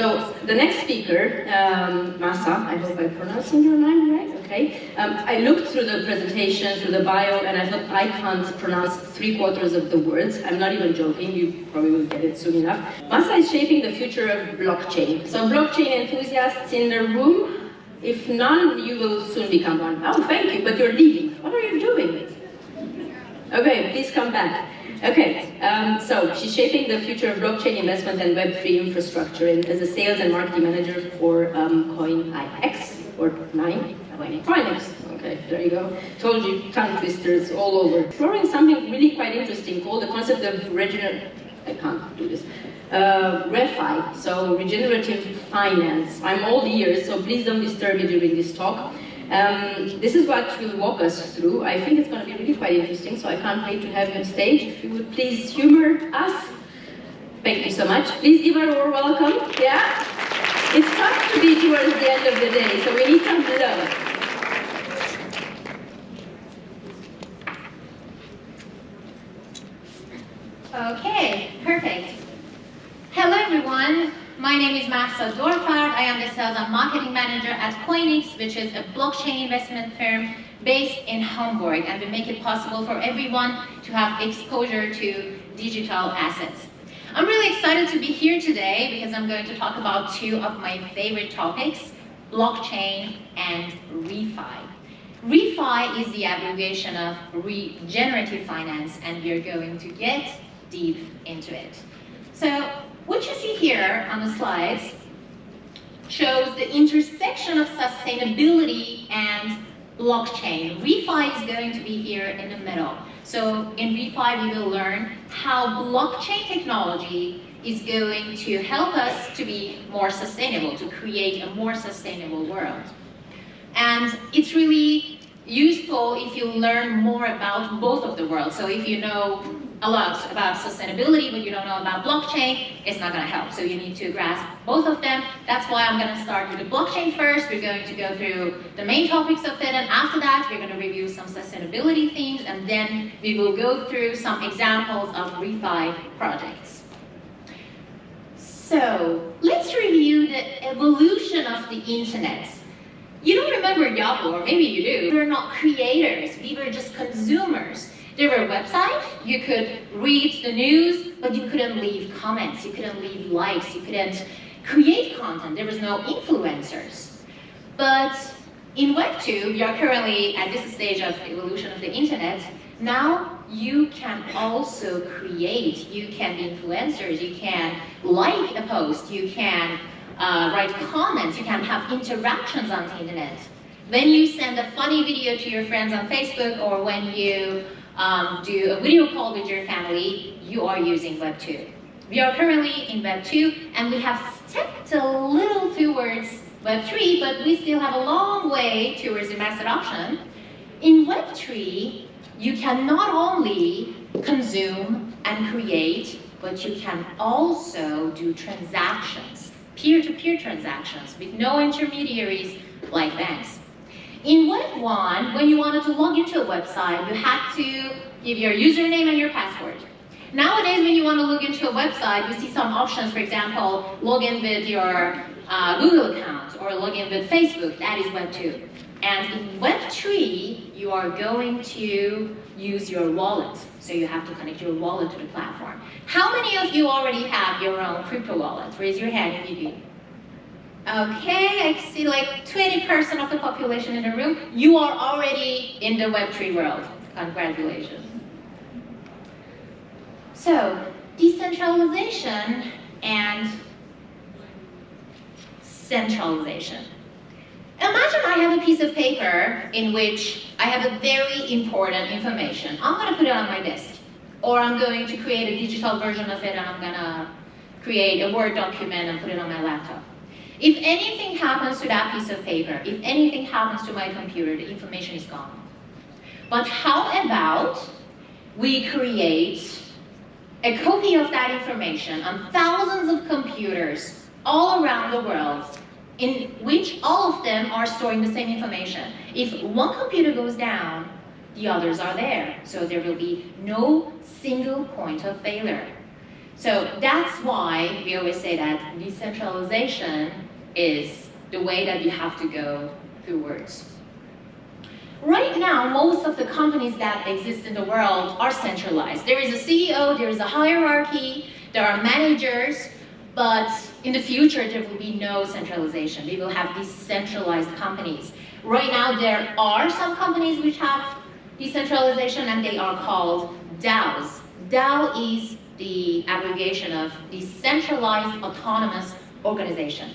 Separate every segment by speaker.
Speaker 1: So the next speaker, Masa, I hope I'm pronouncing your name right, okay. I looked through the presentation, through the bio, and I thought I can't pronounce 3/4 of the words. I'm not even joking, you probably will get it soon enough. Masa is shaping the future of blockchain. So blockchain enthusiasts in the room, if none, you will soon become one. Oh, thank you, but you're leaving. What are you doing? Okay, please come back. Okay, so she's shaping the future of blockchain investment and Web3 infrastructure as a sales and marketing manager for CoinIX, or CoinX. Okay, there you go. Told you, tongue twisters all over. Exploring something really quite interesting called the concept of ReFi, so Regenerative Finance. I'm all ears, so please don't disturb me during this talk. This is what will walk us through. I think it's going to be really quite interesting, so I can't wait to have you on stage. If you would please humor us. Thank you so much. Please give her a warm welcome. Yeah? It's tough to be towards the end of the day, so we need some love.
Speaker 2: Okay, perfect. Hello everyone. My name is Mahsa Dorfard. I am the Sales and Marketing Manager at CoinX, which is a blockchain investment firm based in Hamburg, and we make it possible for everyone to have exposure to digital assets. I'm really excited to be here today because I'm going to talk about two of my favorite topics, blockchain and ReFi. ReFi is the abbreviation of Regenerative Finance, and we're going to get deep into it. So, what you see here on the slides shows the intersection of sustainability and blockchain. ReFi is going to be here in the middle. So in ReFi we will learn how blockchain technology is going to help us to be more sustainable, to create a more sustainable world. And it's really useful if you learn more about both of the worlds. So if you know a lot about sustainability, but you don't know about blockchain, it's not going to help. So you need to grasp both of them. That's why I'm going to start with the blockchain first. We're going to go through the main topics of it, and after that, we're going to review some sustainability themes, and then we will go through some examples of ReFi projects. So let's review the evolution of the internet. You don't remember Yahoo, or maybe you do. We were not creators, we were just consumers. There were websites, you could read the news, but you couldn't leave comments, you couldn't leave likes, you couldn't create content, there was no influencers. But in Web 2, we are currently at this stage of evolution of the internet. Now you can also create, you can be influencers, you can like a post, you can write comments, you can have interactions on the internet. When you send a funny video to your friends on Facebook, or when you do a video call with your family, you are using Web 2. We are currently in Web 2, and we have stepped a little towards Web 3, but we still have a long way towards the mass adoption. In Web 3, you can not only consume and create, but you can also do transactions, peer-to-peer transactions, with no intermediaries like banks. In Web 1, when you wanted to log into a website, you had to give your username and your password. Nowadays, when you want to log into a website, you see some options, for example, log in with your Google account, or log in with Facebook. That is Web 2. And in Web 3, you are going to use your wallet. So you have to connect your wallet to the platform. How many of you already have your own crypto wallet? Raise your hand if you do. Okay, I see like 20% of the population in the room. You are already in the Web 3 world. Congratulations. So, decentralization and centralization. Imagine I have a piece of paper in which I have a very important information. I'm going to put it on my desk. Or I'm going to create a digital version of it, and I'm going to create a Word document and put it on my laptop. If anything happens to that piece of paper, if anything happens to my computer, the information is gone. But how about we create a copy of that information on thousands of computers all around the world, in which all of them are storing the same information. If one computer goes down, the others are there. So there will be no single point of failure. So that's why we always say that decentralization is the way that you have to go towards. Right now, most of the companies that exist in the world are centralized. There is a CEO, there is a hierarchy, there are managers, but in the future there will be no centralization. We will have decentralized companies. Right now there are some companies which have decentralization and they are called DAOs. DAO is the abbreviation of Decentralized Autonomous Organization.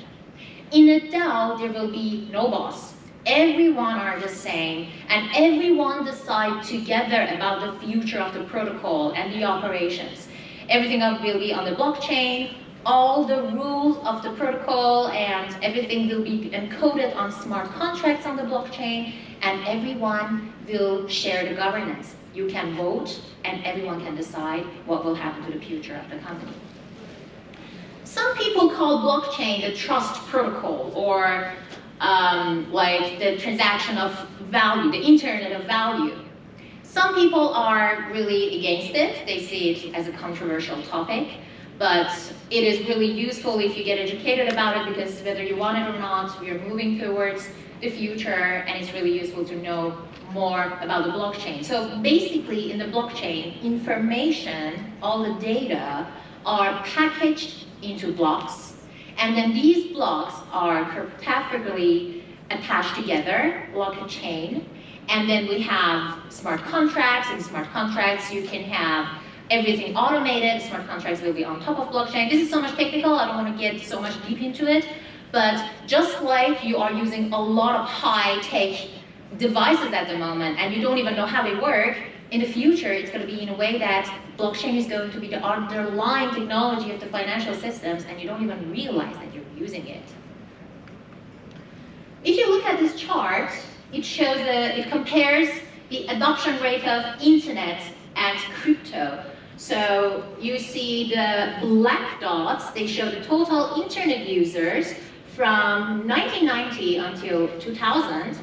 Speaker 2: In a DAO, there will be no boss. Everyone are the same, and everyone decide together about the future of the protocol and the operations. Everything will be on the blockchain, all the rules of the protocol and everything will be encoded on smart contracts on the blockchain, and everyone will share the governance. You can vote, and everyone can decide what will happen to the future of the company. Some people call blockchain the trust protocol, or like the transaction of value, the internet of value. Some people are really against it. They see it as a controversial topic, but it is really useful if you get educated about it, because whether you want it or not, we are moving towards the future, and it's really useful to know more about the blockchain. So basically, in the blockchain, information, all the data, are packaged into blocks, and then these blocks are cryptographically attached together, like a chain, and then we have smart contracts. In smart contracts, you can have everything automated. Smart contracts will be on top of blockchain. This is so much technical, I don't want to get so much deep into it, but just like you are using a lot of high-tech devices at the moment, and you don't even know how they work, in the future, it's going to be in a way that blockchain is going to be the underlying technology of the financial systems, and you don't even realize that you're using it. If you look at this chart, it shows it compares the adoption rate of internet and crypto. So you see the black dots, they show the total internet users from 1990 until 2000,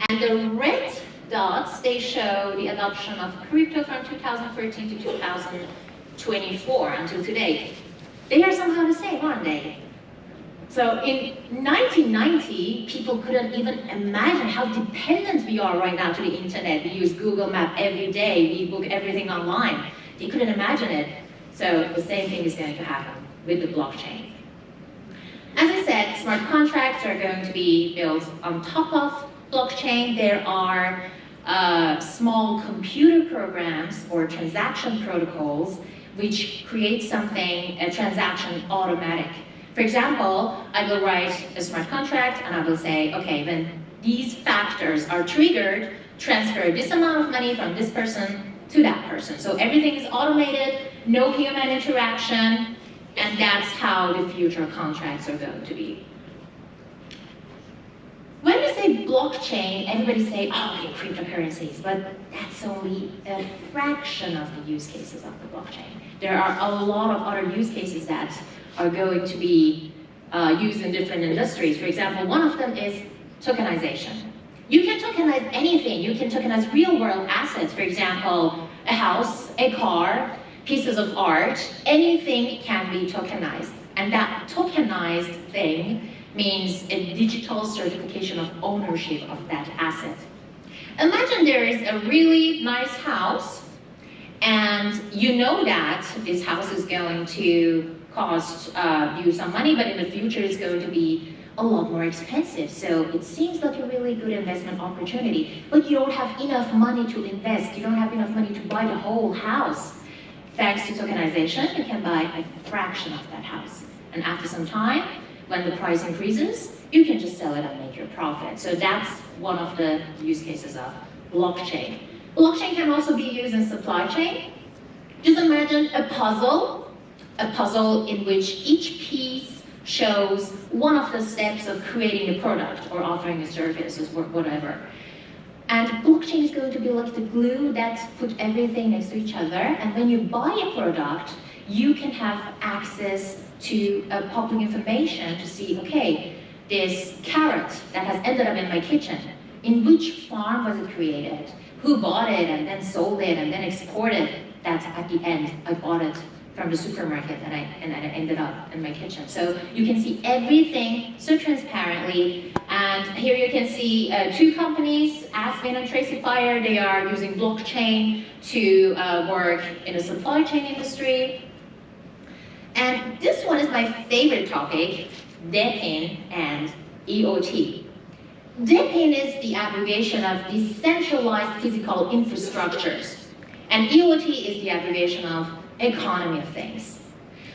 Speaker 2: and the red dots, they show the adoption of crypto from 2013 to 2024 until today. They are somehow the same, aren't they? So in 1990, people couldn't even imagine how dependent we are right now to the internet. We use Google Maps every day, we book everything online. They couldn't imagine it. So the same thing is going to happen with the blockchain. As I said, smart contracts are going to be built on top of blockchain. There are small computer programs or transaction protocols which create something, a transaction automatic. For example, I will write a smart contract and I will say, okay, when these factors are triggered, transfer this amount of money from this person to that person. So everything is automated, no human interaction, and that's how the future contracts are going to be. When we say blockchain, everybody say, oh, okay, cryptocurrencies, but that's only a fraction of the use cases of the blockchain. There are a lot of other use cases that are going to be used in different industries. For example, one of them is tokenization. You can tokenize anything. You can tokenize real-world assets. For example, a house, a car, pieces of art, anything can be tokenized. And that tokenized thing means a digital certification of ownership of that asset. Imagine there is a really nice house, and you know that this house is going to cost you some money, but in the future it's going to be a lot more expensive. So it seems like a really good investment opportunity, but you don't have enough money to invest. You don't have enough money to buy the whole house. Thanks to tokenization, you can buy a fraction of that house. And after some time, when the price increases, you can just sell it and make your profit. So that's one of the use cases of blockchain. Blockchain can also be used in supply chain. Just imagine a puzzle in which each piece shows one of the steps of creating a product or offering a service or whatever. And blockchain is going to be like the glue that put everything next to each other. And when you buy a product, you can have access to public information to see, okay, this carrot that has ended up in my kitchen, in which farm was it created? Who bought it and then sold it and then exported? That at the end, I bought it from the supermarket and I ended up in my kitchen. So you can see everything so transparently. And here you can see two companies, Aspen and Tracy Fire. They are using blockchain to work in the supply chain industry. And this one is my favorite topic, DePIN and EOT. DePIN is the abbreviation of Decentralized Physical Infrastructures. And EOT is the abbreviation of Economy of Things.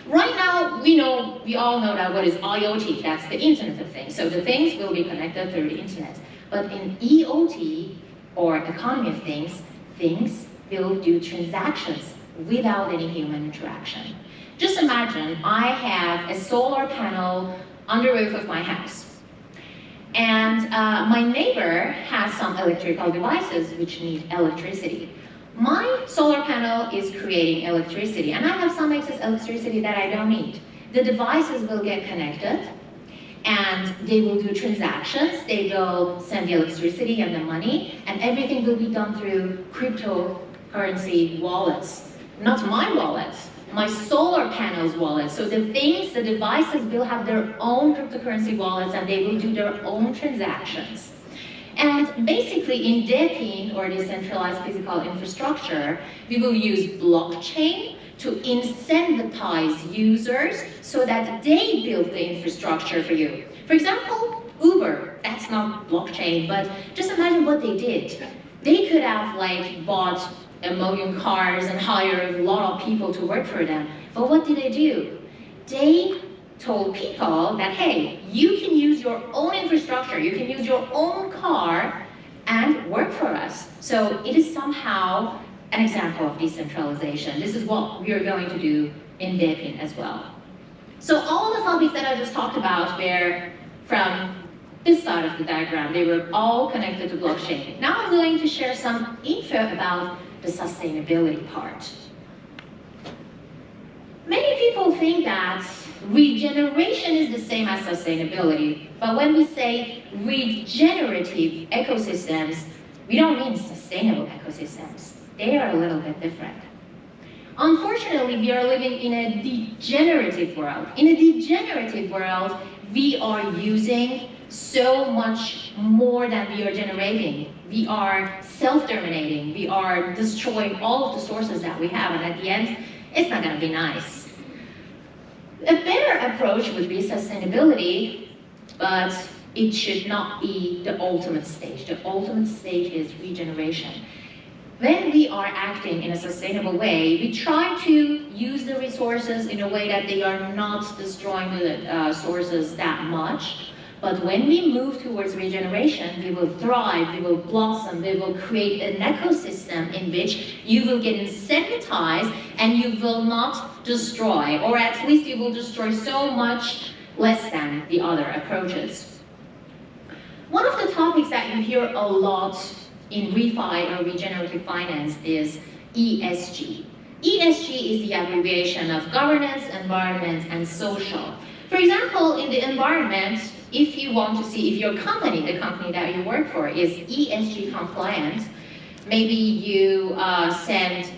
Speaker 2: Right now, we all know that what is IoT, that's the Internet of Things. So the things will be connected through the Internet. But in EOT, or Economy of Things, things will do transactions without any human interaction. Just imagine I have a solar panel on the roof of my house. And my neighbor has some electrical devices which need electricity. My solar panel is creating electricity, and I have some excess electricity that I don't need. The devices will get connected, and they will do transactions. They will send the electricity and the money, and everything will be done through cryptocurrency wallets. Not my wallet, my solar panel's wallet. So the things, the devices will have their own cryptocurrency wallets, and they will do their own transactions. And basically in DePIN, or Decentralized Physical Infrastructure, we will use blockchain to incentivize users so that they build the infrastructure for you. For example, Uber, that's not blockchain, but just imagine what they did. They could have bought 1 million cars and hired a lot of people to work for them. But what did they do? They told people that, hey, you can use your own infrastructure, you can use your own car and work for us. So it is somehow an example of decentralization. This is what we are going to do in DePIN as well. So all the topics that I just talked about were from this side of the diagram. They were all connected to blockchain. Now I'm going to share some info about the sustainability part. Many people think that regeneration is the same as sustainability, but when we say regenerative ecosystems, we don't mean sustainable ecosystems. They are a little bit different. Unfortunately, we are living in a degenerative world. In a degenerative world, we are using so much more than we are generating. We are self-terminating. We are destroying all of the sources that we have, and at the end, it's not going to be nice. A better approach would be sustainability, but it should not be the ultimate stage. The ultimate stage is regeneration. When we are acting in a sustainable way, we try to use the resources in a way that they are not destroying the sources that much. But when we move towards regeneration, we will thrive, we will blossom, we will create an ecosystem in which you will get incentivized and you will not destroy, or at least you will destroy so much less than the other approaches. One of the topics that you hear a lot in ReFi or Regenerative Finance is ESG. ESG is the abbreviation of governance, environment, and social. For example, in the environment, if you want to see if your company, the company that you work for, is ESG compliant, maybe you send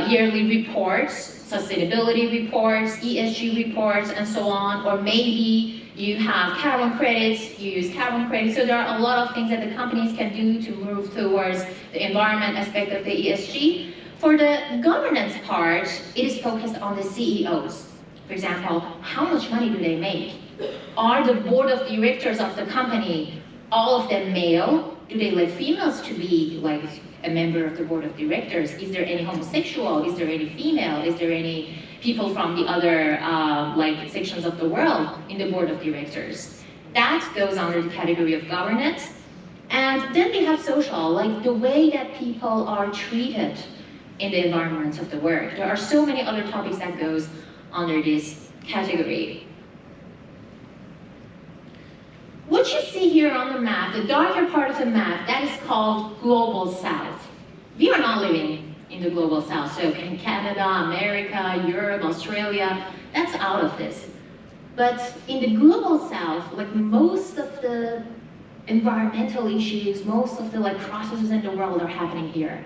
Speaker 2: yearly reports, sustainability reports, ESG reports, and so on, or maybe you have carbon credits, you use carbon credits. So there are a lot of things that the companies can do to move towards the environment aspect of the ESG. For the governance part, it is focused on the CEOs. For example, how much money do they make? Are the board of directors of the company, all of them male? Do they let females to be a member of the board of directors? Is there any homosexual? Is there any female? Is there any people from the other sections of the world in the board of directors? That goes under the category of governance. And then we have social, the way that people are treated in the environments of the work. There are so many other topics that goes under this category. What you see here on the map, the darker part of the map, that is called Global South. We are not living in the Global South, so in Canada, America, Europe, Australia, that's out of this. But in the Global South, most of the environmental issues, most of the processes in the world are happening here.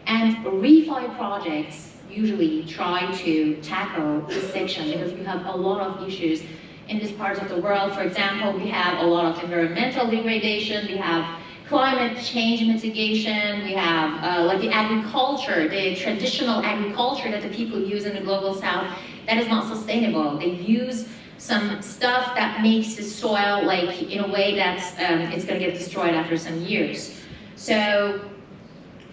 Speaker 2: And ReFi projects usually try to tackle this section because we have a lot of issues in this part of the world. For example, we have a lot of environmental degradation, we have climate change mitigation, we have like the agriculture, the traditional agriculture that the people use in the global south, that is not sustainable. They use some stuff that makes the soil like in a way that it's going to get destroyed after some years. So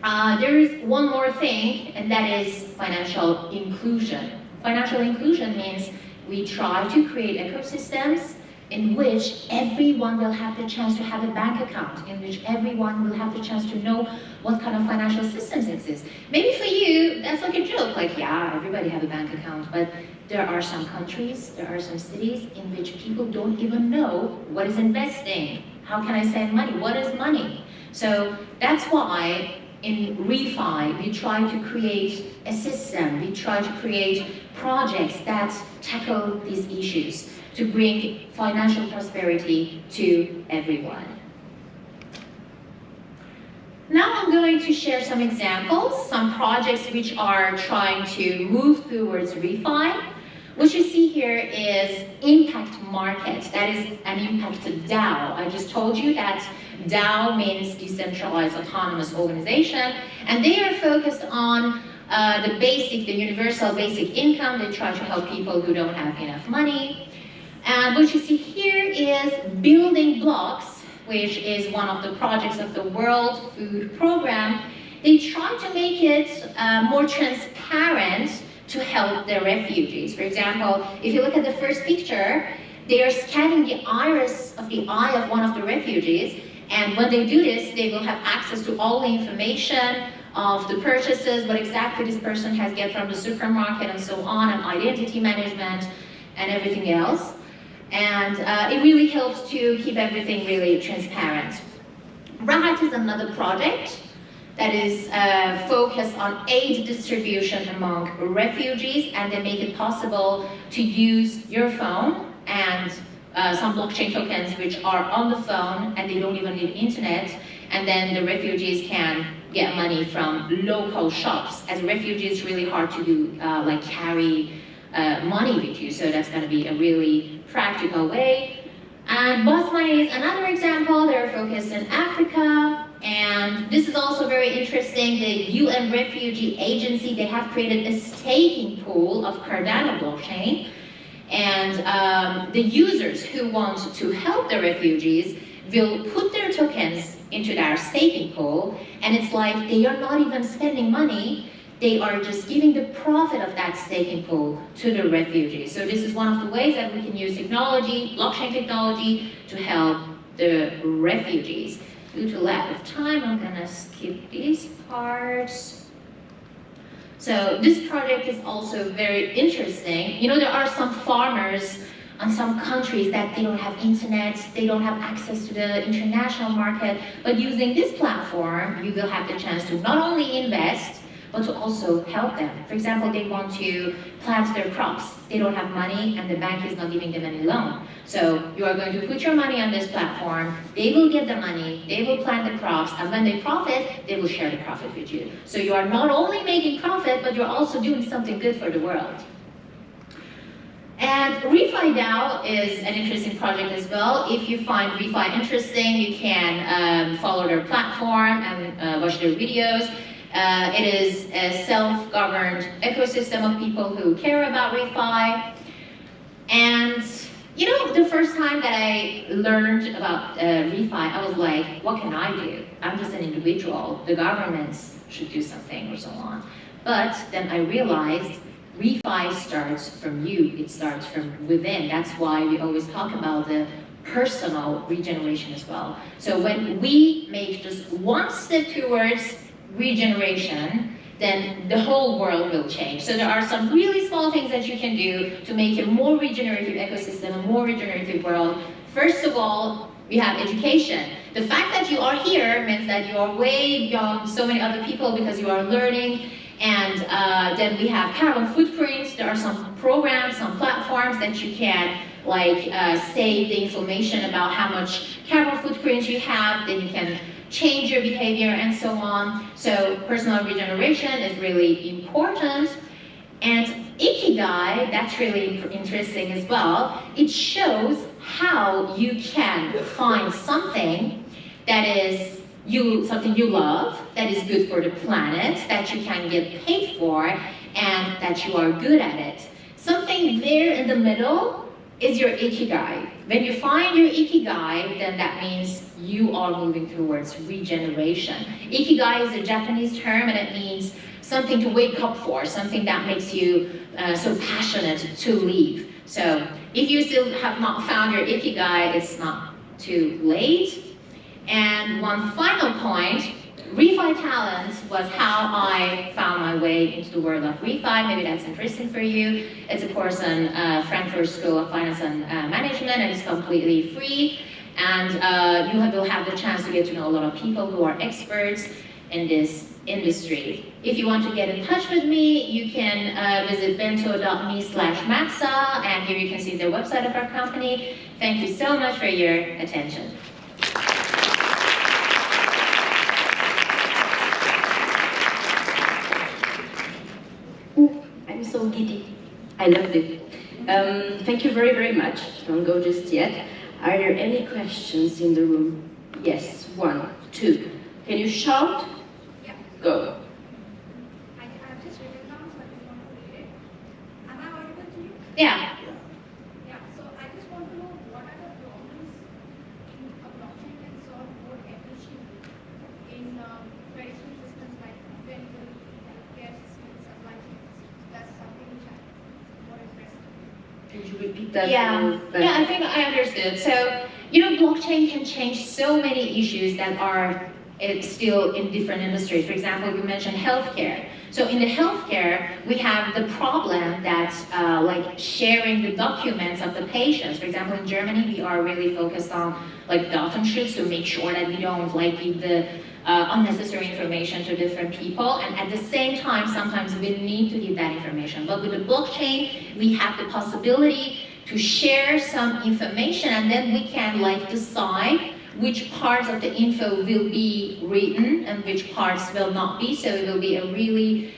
Speaker 2: there is one more thing, and that is financial inclusion. Financial inclusion means we try to create ecosystems in which everyone will have the chance to have a bank account, in which everyone will have the chance to know what kind of financial systems exist. Maybe for you, that's like a joke, like, yeah, everybody have a bank account, but there are some countries, there are some cities in which people don't even know what is investing. How can I send money? What is money? So that's why in ReFi, we try to create a system, we try to create projects that tackle these issues to bring financial prosperity to everyone. Now I'm going to share some examples, some projects which are trying to move towards ReFi. What you see here is impact market, that is an impact DAO. I just told you that DAO means decentralized autonomous organization, and they are focused on the universal basic income. They try to help people who don't have enough money. And what you see here is building blocks, which is one of the projects of the World Food Program. They try to make it more transparent to help the refugees. For example, if you look at the first picture, they are scanning the iris of the eye of one of the refugees, and when they do this, they will have access to all the information of the purchases, what exactly this person has get from the supermarket and so on, and identity management and everything else. And it really helps to keep everything really transparent. Rahat is another project that is focused on aid distribution among refugees, and they make it possible to use your phone and some blockchain tokens which are on the phone and they don't even need internet, and then the refugees can get money from local shops. As a refugee, it's really hard to do like carry money with you, so that's going to be a really practical way. And Boss Money is another example. They're focused in Africa. And this is also very interesting. The UN Refugee Agency, they have created a staking pool of Cardano blockchain. And the users who want to help the refugees will put their tokens into their staking pool. And it's like they are not even spending money. They are just giving the profit of that staking pool to the refugees. So this is one of the ways that we can use technology, blockchain technology, to help the refugees. Due to lack of time, I'm gonna skip these parts. So this project is also very interesting. You know, there are some farmers in some countries that they don't have internet, they don't have access to the international market, but using this platform, you will have the chance to not only invest, but to also help them. For example, they want to plant their crops. They don't have money and the bank is not giving them any loan. So you are going to put your money on this platform, they will get the money, they will plant the crops, and when they profit, they will share the profit with you. So you are not only making profit, but you're also doing something good for the world. And ReFi DAO is an interesting project as well. If you find ReFi interesting, you can follow their platform and watch their videos. It is a self-governed ecosystem of people who care about ReFi. And you know, the first time that I learned about ReFi, I was like, what can I do? I'm just an individual. The governments should do something or so on. But then I realized ReFi starts from you. It starts from within. That's why we always talk about the personal regeneration as well. So when we make just one step towards regeneration, then the whole world will change. So there are some really small things that you can do to make a more regenerative ecosystem, a more regenerative world. First of all, we have education. The fact that you are here means that you are way beyond so many other people because you are learning. And then we have carbon footprints. There are some programs, some platforms that you can like save the information about how much carbon footprint you have. Then you can change your behavior and so on. So personal regeneration is really important. And Ikigai, that's really interesting as well. It shows how you can find something that is something you love, that is good for the planet, that you can get paid for, and that you are good at it. Something there in the middle is your Ikigai. When you find your Ikigai, then that means you are moving towards regeneration. Ikigai is a Japanese term, and it means something to wake up for, something that makes you so passionate to live. So if you still have not found your Ikigai, it's not too late. And one final point, ReFi Talents was how I found my way into the world of ReFi. Maybe that's interesting for you. It's a course on Frankfurt School of Finance and Management, and it's completely free. And you will have the chance to get to know a lot of people who are experts in this industry. If you want to get in touch with me, you can visit bento.me/maxa, and here you can see the website of our company. Thank you so much for your attention.
Speaker 1: I'm so giddy. I loved it. Thank you very, very much. Don't go just yet. Are there any questions in the room? Yes, 1, 2. Can you shout?
Speaker 3: Yeah.
Speaker 1: Go.
Speaker 3: I've just written down, so I just want to read it. Am I audible to you?
Speaker 2: Yeah.
Speaker 3: Yeah, so I just want to know what are the problems in a blockchain can solve more efficiently in traditional systems like medical, healthcare systems, supply chain systems. That's something which I'm more impressed with.
Speaker 1: Could you repeat that?
Speaker 2: Yeah, I think I understood. So, you know, blockchain can change so many issues that are still in different industries. For example, you mentioned healthcare. So in the healthcare, we have the problem that like sharing the documents of the patients. For example, in Germany, we are really focused on like Datenschutz to make sure that we don't like give the unnecessary information to different people. And at the same time, sometimes we need to give that information. But with the blockchain, we have the possibility to share some information, and then we can like decide which parts of the info will be written and which parts will not be. So it will be a really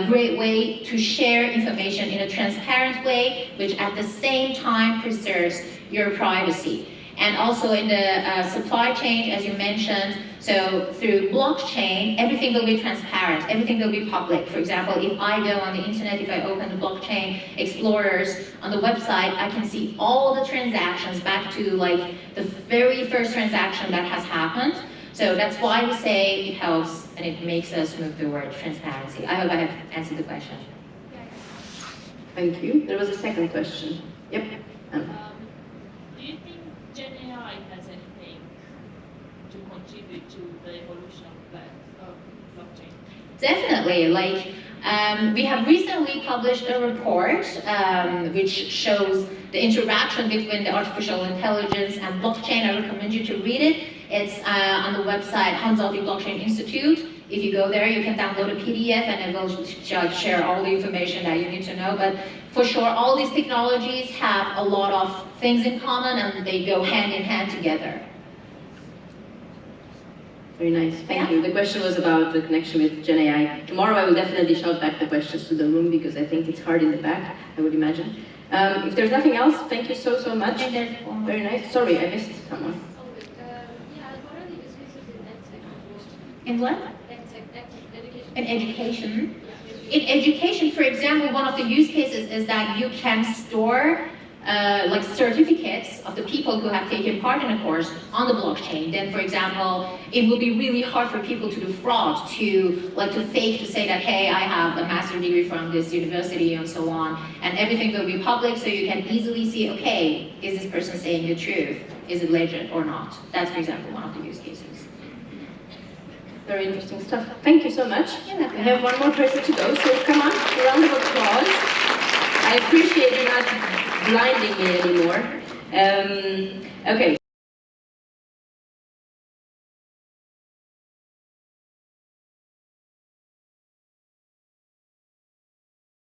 Speaker 2: great way to share information in a transparent way, which at the same time preserves your privacy. And also in the supply chain, as you mentioned, so through blockchain, everything will be transparent, everything will be public. For example, if I go on the internet, if I open the blockchain explorers on the website, I can see all the transactions back to like the very first transaction that has happened. So that's why we say it helps and it makes us move towards transparency. I hope I have answered the question.
Speaker 1: Thank you. There was a second question. Yep.
Speaker 4: Do you think Gen AI has anything to contribute to the evolution of blockchain?
Speaker 2: Definitely. Like, we have recently published a report which shows the interaction between the artificial intelligence and blockchain. I recommend you to read it. It's on the website Hansaudi Blockchain Institute. If you go there, you can download a PDF and it will share all the information that you need to know. But for sure, all these technologies have a lot of things in common and they go hand in hand together.
Speaker 1: Very nice, thank you. The question was about the connection with Gen AI. Tomorrow I will definitely shout back the questions to the room because I think it's hard in the back, I would imagine. If there's nothing else, thank you so, so much. Very nice. Sorry, I missed someone.
Speaker 2: In what? In education. In education, for example, one of the use cases is that you can store like certificates of the people who have taken part in a course on the blockchain. Then, for example, it will be really hard for people to do fraud, to fake, to say that, hey, I have a master's degree from this university and so on. And everything will be public, so you can easily see, okay, is this person saying the truth? Is it legit or not? That's, for example, one of the use cases.
Speaker 1: Very interesting stuff. Thank you so much. We have one more person to go, so come on, a round of applause. I appreciate you not blinding me anymore. Okay.